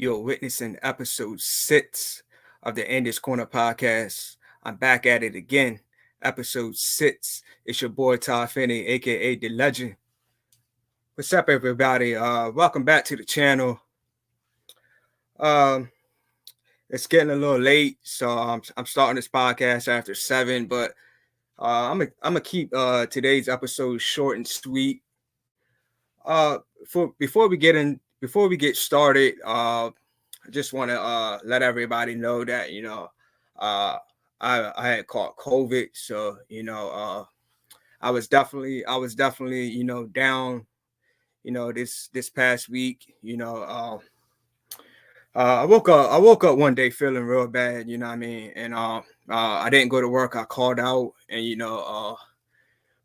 You're witnessing episode 6 of the Enders Corner podcast. I'm back at it again. Episode 6. It's your boy Todd Finney, aka The Legend. What's up, everybody? Welcome back to the channel. Um, it's getting a little late, so I'm starting this podcast after 7, but I'm gonna keep today's episode short and sweet. Before we get started, I just want to let everybody know that uh, I had caught COVID, so I was definitely down this past week. I woke up one day feeling real bad, you know what I mean, and I didn't go to work. I called out, and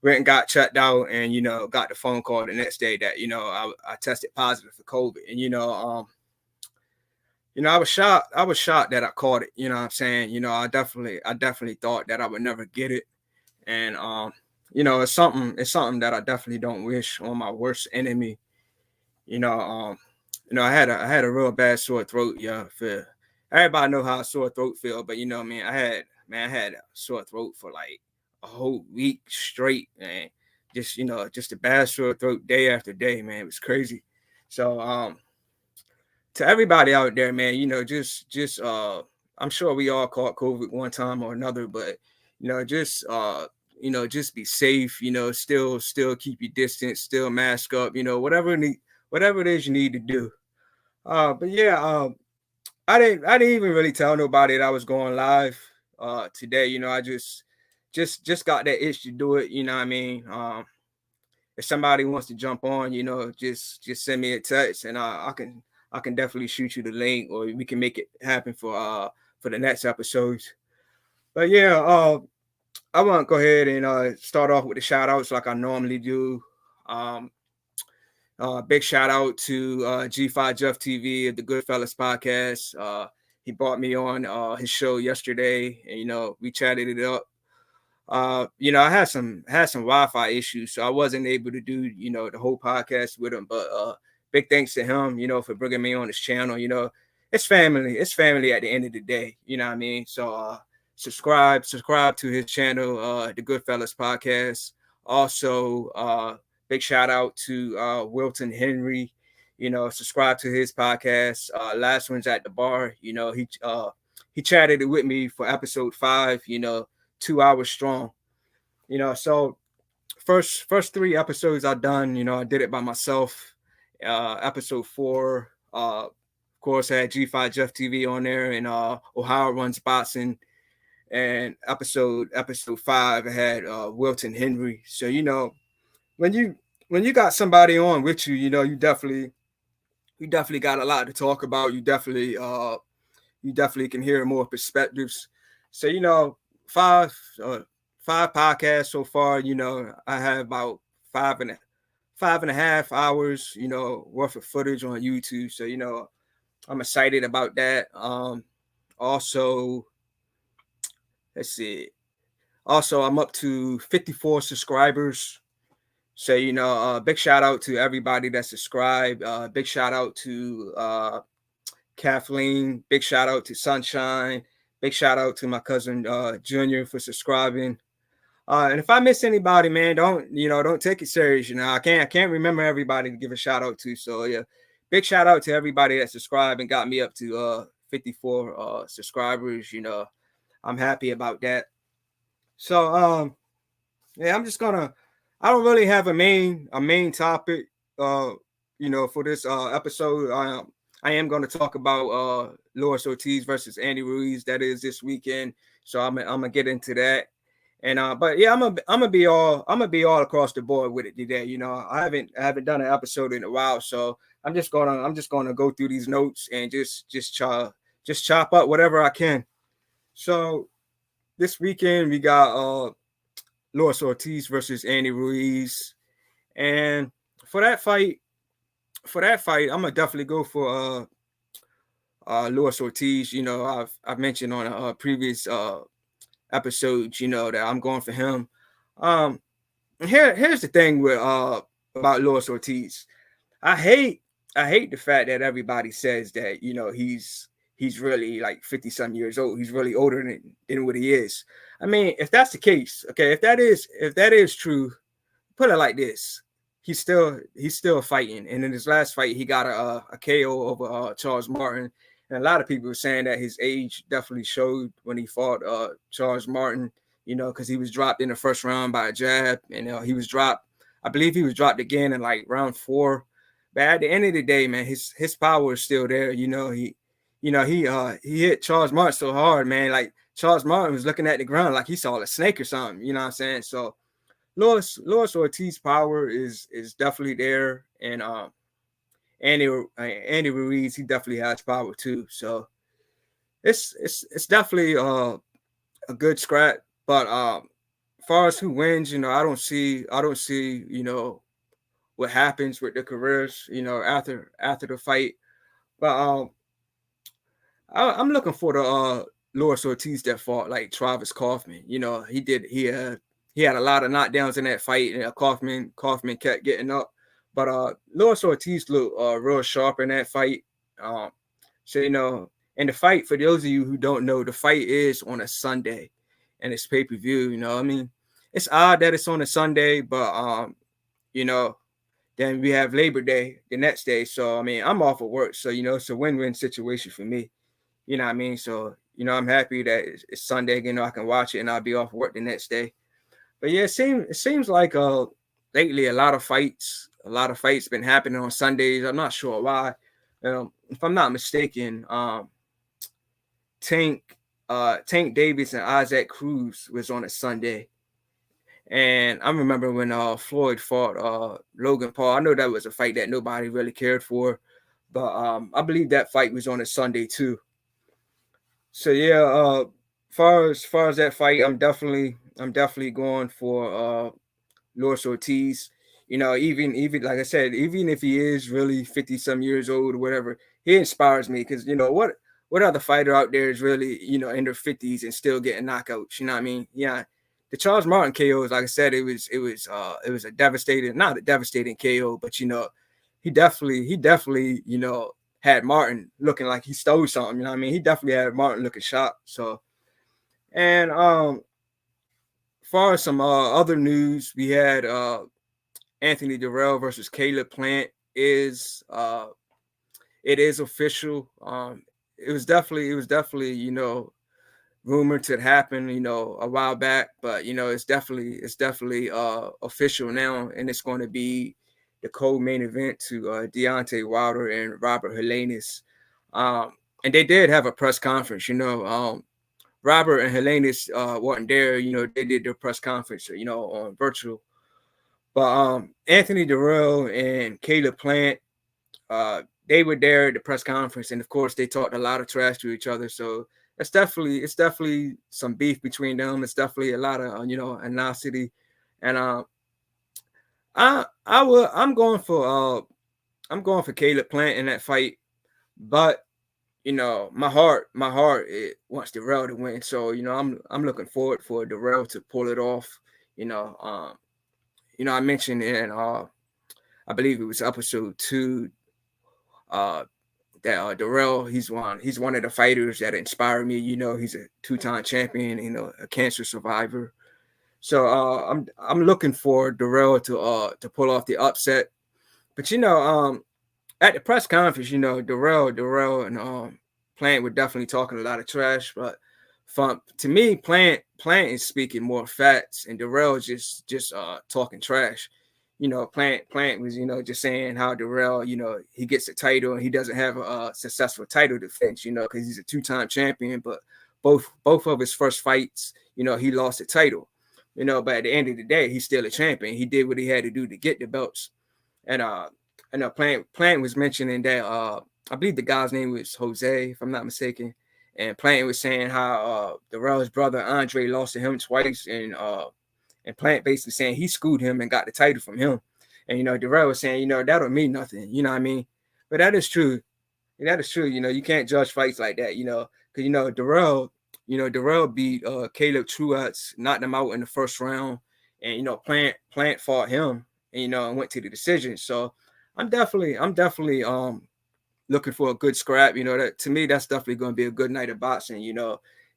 went and got checked out, and got the phone call the next day that I tested positive for COVID, and I was shocked. I was shocked that I caught it. You know what I'm saying? I definitely thought that I would never get it. And it's something that I definitely don't wish on my worst enemy. I had a real bad sore throat, yeah. For everybody know how a sore throat feel, but I mean, I had a sore throat for like a whole week straight, man. Just a bad sore throat day after day, man. It was crazy. So to everybody out there, man, just I'm sure we all caught COVID one time or another, but just be safe, still keep your distance, still mask up, whatever it is you need to do. But yeah, I didn't even really tell nobody that I was going live today. I just got that itch to do it, you know what I mean? If somebody wants to jump on, just send me a text, and I can definitely shoot you the link, or we can make it happen for the next episodes. But yeah, I want to go ahead and start off with the shout outs like I normally do. Big shout out to G5 Jeff TV of the Goodfellas podcast. He brought me on his show yesterday, and we chatted it up. I had some Wi-Fi issues, so I wasn't able to do the whole podcast with him. But big thanks to him, for bringing me on his channel. It's family at the end of the day. You know what I mean? So subscribe to his channel, the Goodfellas podcast. Also, big shout out to Wilton Henry. Subscribe to his podcast. Last one's at the bar. He chatted with me for episode 5. 2 hours strong. So first 3 episodes I done. I did it by myself. Episode 4, of course, I had G5 Jeff TV on there, and Ohio Runs Boxing. And episode 5, I had Wilton Henry. So when you got somebody on with you, you definitely got a lot to talk about. You definitely can hear more perspectives. So five podcasts so far. I have about five and a half hours worth of footage on YouTube. So I'm excited about that. Also, let's see. Also, I'm up to 54 subscribers. So big shout out to everybody that subscribed. Big shout out to Kathleen. Big shout out to Sunshine. Big shout out to my cousin Junior for subscribing. And if I miss anybody, man, don't take it serious. I can't remember everybody to give a shout out to. So yeah, big shout out to everybody that subscribed and got me up to 54 subscribers. I'm happy about that. So yeah, I don't really have a main topic for this episode. I am going to talk about Luis Ortiz versus Andy Ruiz. That is this weekend. So I'm gonna get into that. And but yeah, I'm gonna be all across the board with it today. I haven't done an episode in a while, so I'm just gonna go through these notes and just chop up whatever I can. So this weekend we got Luis Ortiz versus Andy Ruiz, and for that fight, I'm gonna definitely go for Luis Ortiz. I've mentioned on a previous episodes, that I'm going for him. Here's the thing with about Luis Ortiz. I hate I hate the fact that everybody says that, he's really like 50 some years old. He's really older than what he is. I mean, if that's the case, okay, if that is true, put it like this. He's still fighting. And in his last fight, he got a KO over Charles Martin. And a lot of people were saying that his age definitely showed when he fought Charles Martin, because he was dropped in the first round by a jab. And he was dropped, I believe he was dropped again in like round 4. But at the end of the day, man, his power is still there. He hit Charles Martin so hard, man. Like Charles Martin was looking at the ground like he saw a snake or something. You know what I'm saying? So Luis Ortiz power is definitely there, and Andy Ruiz, he definitely has power too. So it's definitely a good scrap. But as far as who wins, I don't see what happens with their careers, after the fight. But I'm looking for the Luis Ortiz that fought like Travis Kaufman. He had a lot of knockdowns in that fight, and Kaufman kept getting up. But Luis Ortiz looked real sharp in that fight. Um, so and the fight, for those of you who don't know, the fight is on a Sunday, and it's pay-per-view. I mean, it's odd that it's on a Sunday, but you know, then we have Labor Day the next day. So I mean, I'm off of work, so it's a win-win situation for me. You know what I mean? So I'm happy that it's Sunday. I can watch it, and I'll be off work the next day. But yeah, it seems like lately a lot of fights been happening on Sundays. I'm not sure why. If I'm not mistaken, Tank Davis and Isaac Cruz was on a Sunday. And I remember when Floyd fought Logan Paul. I know that was a fight that nobody really cared for, but I believe that fight was on a Sunday too. So yeah, far as that fight, I'm definitely going for Luis Ortiz. Even like I said, even if he is really 50 some years old or whatever, he inspires me because what other fighter out there is really in their 50s and still getting knockouts? You know what I mean? Yeah, the Charles Martin KOs, like I said, it was a devastating, not a devastating KO, but he definitely had Martin looking like he stole something. You know what I mean? He definitely had Martin looking sharp. So and far as some other news, we had Anthony Derrell versus Caleb Plant is it is official. It was definitely rumored to happen a while back, but it's definitely official now, and it's going to be the co-main event to Deontay Wilder and Robert Helenius. And they did have a press conference. Robert and Helenius weren't there. They did their press conference on virtual. But Anthony Derrell and Caleb Plant, they were there at the press conference, and of course they talked a lot of trash to each other. So it's definitely some beef between them. It's definitely a lot of animosity, and I'm going for Caleb Plant in that fight, but my heart it wants Derrell to win. So I'm looking forward for Derrell to pull it off. You know, um, I mentioned in I believe it was episode 2 uh that Derrell, he's one of the fighters that inspire me. He's a 2-time champion, a cancer survivor. So I'm looking for Derrell to pull off the upset. But at the press conference, Derrell and Plant were definitely talking a lot of trash. But to me, Plant is speaking more facts, and Derrell is just talking trash. Plant was just saying how Derrell, he gets a title and he doesn't have a successful title defense, because he's a 2-time champion, but both of his first fights, he lost the title. But at the end of the day, he's still a champion. He did what he had to do to get the belts. And I know Plant was mentioning that I believe the guy's name was Jose, if I'm not mistaken. And Plant was saying how Darrell's brother Andre lost to him twice, and Plant basically saying he screwed him and got the title from him. And Darrell was saying, that don't mean nothing. You know what I mean? But that is true. That is true. You can't judge fights like that. Because Darrell beat Caleb Truax, knocked him out in the first round, and Plant fought him, and and went to the decision. So I'm definitely looking for a good scrap. That to me, that's definitely going to be a good night of boxing.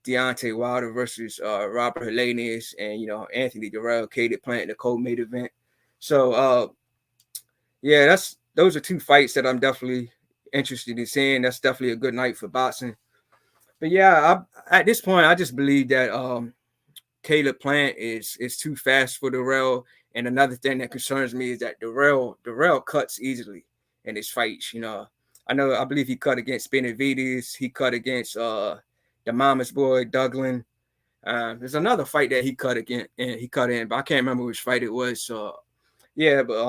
Deontay Wilder versus Robert Helenius, and Anthony Derrell, Caleb Plant, the co-main event. So yeah, those are two fights that I'm definitely interested in seeing. That's definitely a good night for boxing. But yeah, at this point, I just believe that Caleb Plant is too fast for Derrell. And another thing that concerns me is that Derrell cuts easily in his fights. I believe he cut against Benavides. He cut against the Mama's boy Douglin. There's another fight that he cut again, and he cut in, but I can't remember which fight it was. So yeah, but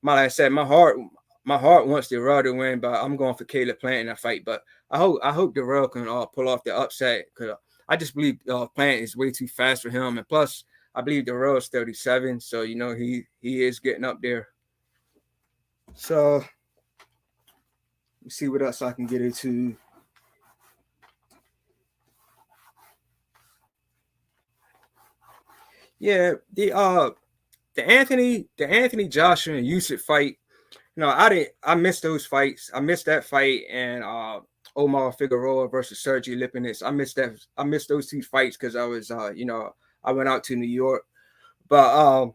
like I said, my heart wants Derrell to win, but I'm going for Caleb Plant in that fight. But I hope Derrell can pull off the upset, because I just believe Plant is way too fast for him, and plus I believe Derrell is 37, so he is getting up there. So let's see what else I can get into. Yeah, the Anthony Joshua and Usyk fight. I missed those fights. I missed that fight, and Omar Figueroa versus Sergey Lipinets. I missed those two fights because I went out to New York. But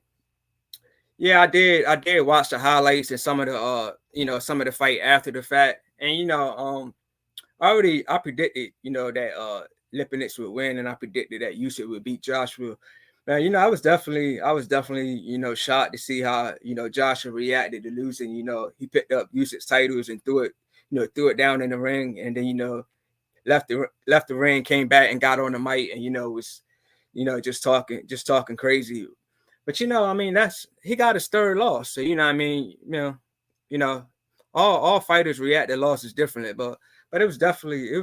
yeah, I did watch the highlights and some of the fight after the fact. And I predicted that Lipinets would win, and I predicted that Usyk would beat Joshua. Now, I was definitely shocked to see how Joshua reacted to losing. He picked up Usyk's titles and threw it down in the ring, and then left the ring, came back and got on the mic, and was just talking crazy. But I mean, that's he got his third loss, so I mean, you know, all fighters react to losses differently, but it was definitely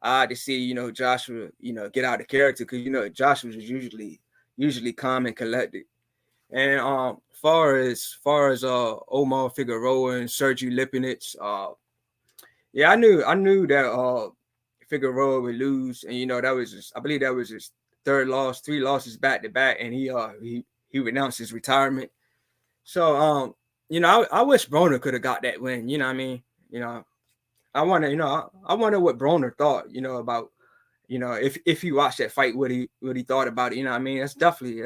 odd to see Joshua get out of character, because Joshua is usually calm and collected. And far as Omar Figueroa and Sergey Lipinets, yeah, I knew that Figueroa would lose, and I believe that was his third loss, three losses back to back, and he renounced his retirement. So I wish Broner could have got that win. You know what I mean? I wonder what Broner thought. About if he watched that fight, what he thought about it. You know what I mean? That's definitely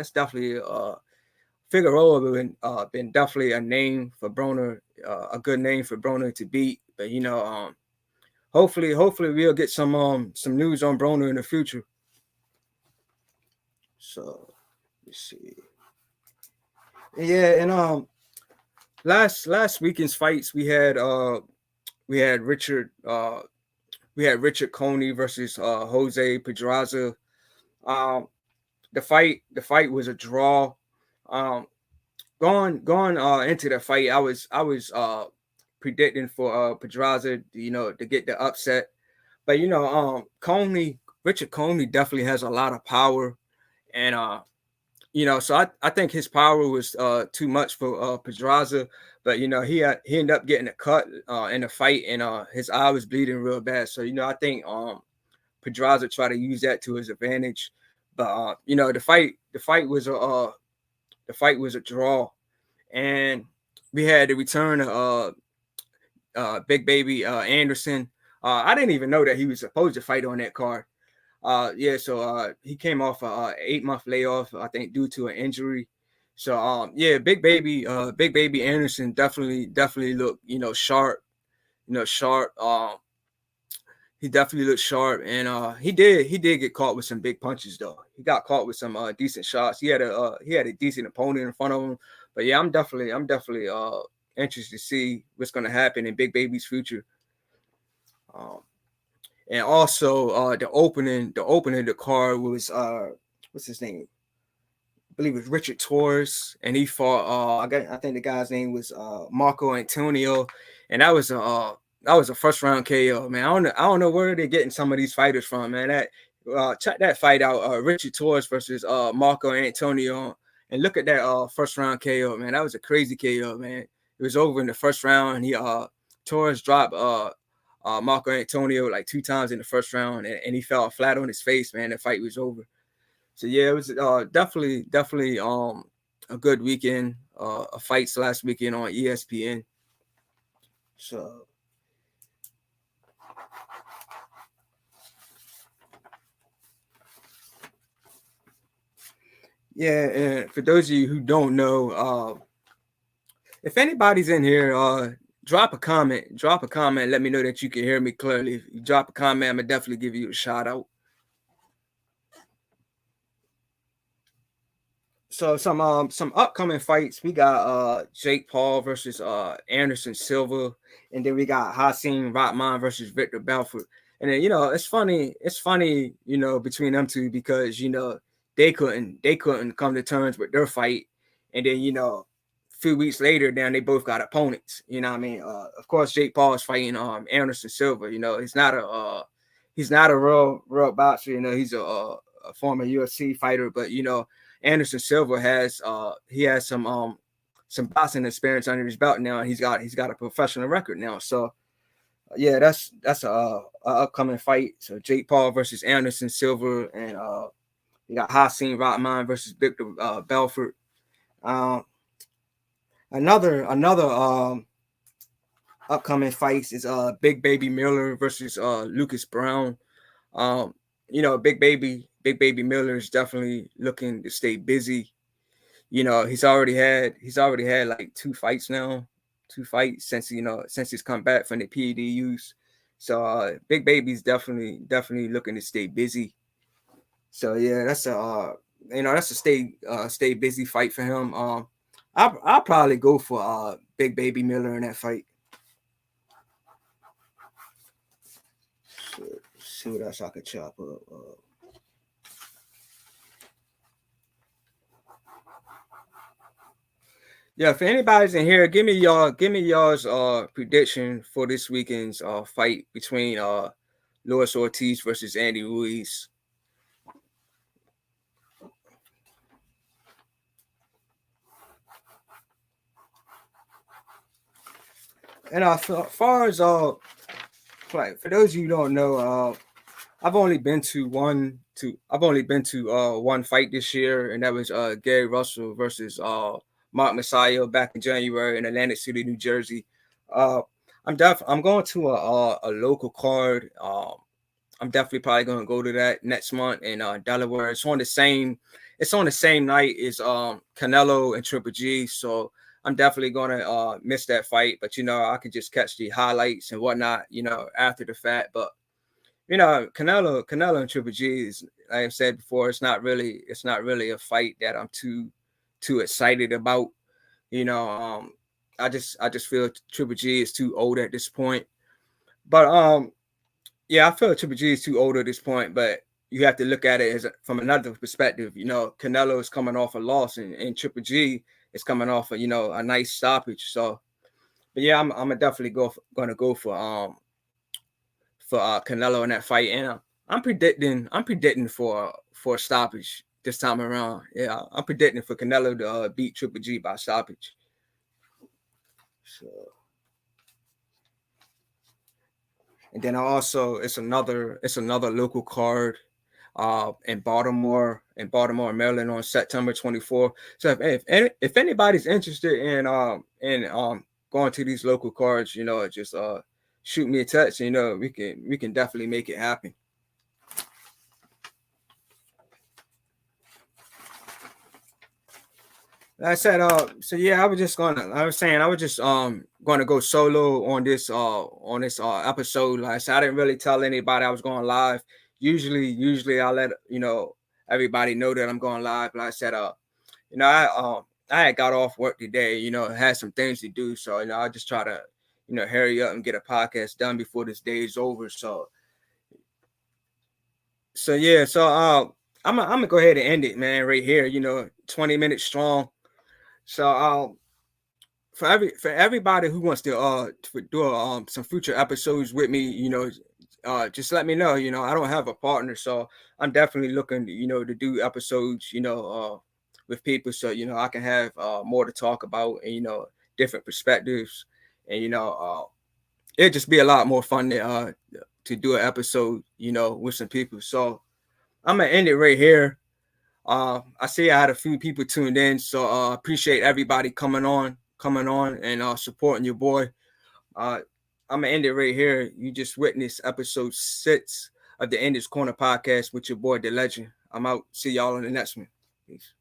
Figueroa been definitely a name for Broner, a good name for Broner to beat. But hopefully we'll get some news on Broner in the future. So let's see. Yeah, and last weekend's fights we had Richard Coney versus Jose Pedraza. Um, the fight was a draw. Um, going into the fight, I was predicting for Pedraza, to get the upset. But Coney Richard Coney definitely has a lot of power, and so I think his power was too much for Pedraza. But he ended up getting a cut in the fight, and his eye was bleeding real bad. So I think Pedraza tried to use that to his advantage. But the fight was a draw, and we had the return of Big Baby Anderson. I didn't even know that he was supposed to fight on that card. Yeah, so he came off a 8-month layoff, I think, due to an injury. So yeah, Big Baby Anderson definitely looked sharp, sharp. He definitely looked sharp, and he did get caught with some big punches though. He got caught with some decent shots. He had a decent opponent in front of him. But yeah, I'm definitely interested to see what's gonna happen in Big Baby's future. Um, and also the opening of the card was what's his name? I believe it was Richard Torres, and he fought I think the guy's name was Marco Antonio, and that was a first round KO, man. I don't know where they're getting some of these fighters from, man. Check that fight out, Richard Torres versus Marco Antonio, and look at that first round KO, man. That was a crazy KO, man. It was over in the first round. He Torres dropped Marco Antonio like two times in the first round, and he fell flat on his face, man. The fight was over. So yeah, it was definitely a good weekend, a fights last weekend on ESPN. So yeah, and for those of you who don't know, if anybody's in here, drop a comment. Drop a comment. Let me know that you can hear me clearly. If you drop a comment, I'm gonna definitely give you a shout out. So some upcoming fights. We got Jake Paul versus Anderson Silva, and then we got Hasim Rahman versus Victor Belfort. And then it's funny between them two because they couldn't come to terms with their fight, and then a few weeks later, then they both got opponents. You know what I mean? Of course, Jake Paul is fighting Anderson Silva. He's not a real boxer. He's a former UFC fighter, but Anderson Silva has some boxing experience under his belt now, and he's got a professional record now. So yeah, that's a upcoming fight. So Jake Paul versus Anderson Silva, and you got Hasim Rahman versus Victor Belfort. Um, another upcoming fights is Big Baby Miller versus Lucas Brown. Um, Big Baby Miller is definitely looking to stay busy. He's already had like two fights now, two fights since he's come back from the PED use. So Big Baby's definitely looking to stay busy. So yeah, that's a stay busy fight for him. I'll probably go for Big Baby Miller in that fight. So, see what else I could chop up. Yeah, if anybody's in here, give me y'all's prediction for this weekend's fight between Luis Ortiz versus Andy Ruiz. And as far as like for those of you who don't know, I've only been to one fight this year, and that was Gary Russell versus Mark Masayo back in January in Atlantic City, New Jersey. Uh, I'm going to a local card. I'm definitely probably going to go to that next month in Delaware. It's on the same night as Canelo and Triple G, so I'm definitely going to miss that fight. But I could just catch the highlights and whatnot, after the fact. But Canelo and Triple G is, like I said before, it's not really a fight that I'm too excited about. You know, I just feel Triple G is too old at this point. But yeah, I feel Triple G is too old at this point. But you have to look at it from another perspective. Canelo is coming off a loss, and Triple G is coming off a nice stoppage. So, but yeah, I'm definitely gonna go for Canelo in that fight, and I'm predicting for a stoppage this time around. Yeah, I'm predicting for Canelo to beat Triple G by stoppage. So, and then it's another local card in Baltimore, Maryland on September 24th. So if anybody's interested in going to these local cards, just shoot me a text. We can definitely make it happen. Like I said, so yeah, I was saying I was just gonna go solo on this episode. Like I said, I didn't really tell anybody I was going live. Usually I let everybody know that I'm going live. Like I said, I had got off work today, had some things to do. So, I just try to, hurry up and get a podcast done before this day is over. So yeah, so I'm gonna go ahead and end it, man, right here. 20 minutes strong. So for everybody who wants to do some future episodes with me, just let me know. I don't have a partner, so I'm definitely looking, to do episodes, with people, so I can have more to talk about, and different perspectives, and it'd just be a lot more fun to do an episode, with some people. So I'm gonna end it right here. I see I had a few people tuned in, so appreciate everybody coming on and supporting your boy. I'm gonna end it right here. You just witnessed episode 6 of the Enders Corner podcast with your boy, the legend. I'm out. See y'all on the next one. Peace.